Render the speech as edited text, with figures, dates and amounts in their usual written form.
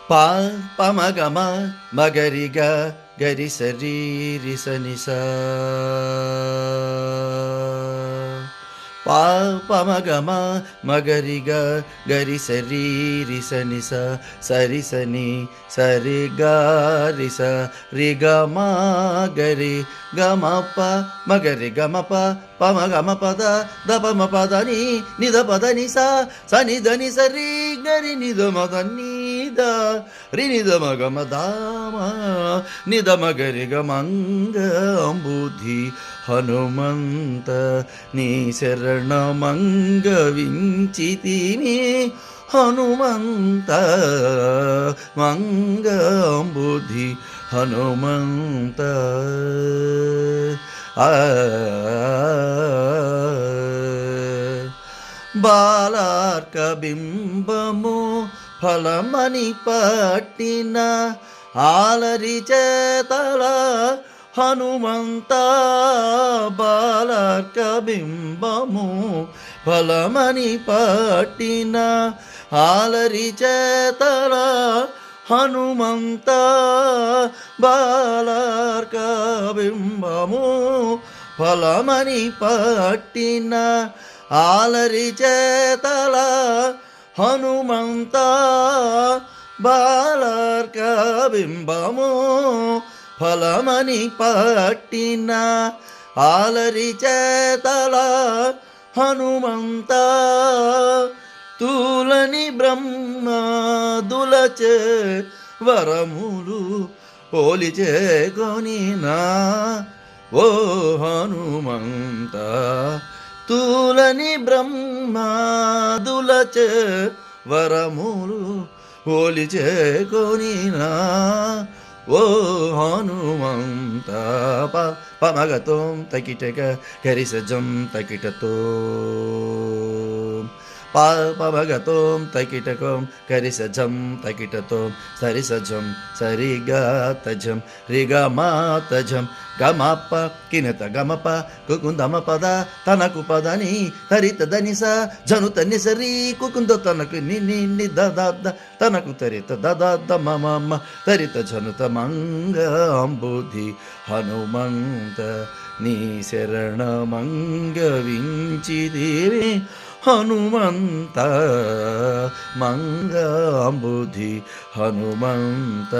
పా పమగమ మగరిగ గరి సరి రి సని సా పా పమగమ మగరిగ గరి సరి రి సని సా సరి సని సరి గా రి స రి గ మ గరి గ మ ప మగరి గ మ ప పమ గ మ పద ద ప మ పద ని ని ద పద ని సా స ని ద ని స రి గరి ని ద మ ద ని ద రి ని ద మ గ మ ద మ ని ద మ గరి గ మంగ అంబుధి హనుమంత నీ శరణమంగ వించితిమి హనుమంత మంగంబుధి హనుమంత బాలార్క బింబము ఫలమని పట్టిన ఆలరి చేతల హనుమంత బాలార్క బింబము ఫలమని పట్టిన ఆలరి చేతల హనుమంత బాలార్క బింబము ఫలమని పట్టిన ఆలరి చేతల హనుమంత బాలార్క బింబము ఫలమని పట్టిన ఆలరి చేతల హనుమంత తూలని బ్రహ్మాదులచే వరములు పోలిచే కొనినా ఓ హనుమంత తూలని బ్రహ్మాదులచే వరములు పోలిచే కొనినా ఓ హనుమంత పమగతం తకిటక కరిసజం తకిటతో పమగతం తకిటకం కరిసజం తకిటతో సరిసజం సరిగా తజం రిగా మా తజం గమప కినత గమప కుకుందమ పద తనకు పదని తరిత దని స జను తని సరి కుకుంద తనకు ని ని ని ద ద ద తనకు తరిత ద ద ద మ మ మ తరిత జనుత మంగ అంబుధి హనుమంత నీ శరణ మంగ వించితివి హనుమంత మంగ అంబుధి హనుమంత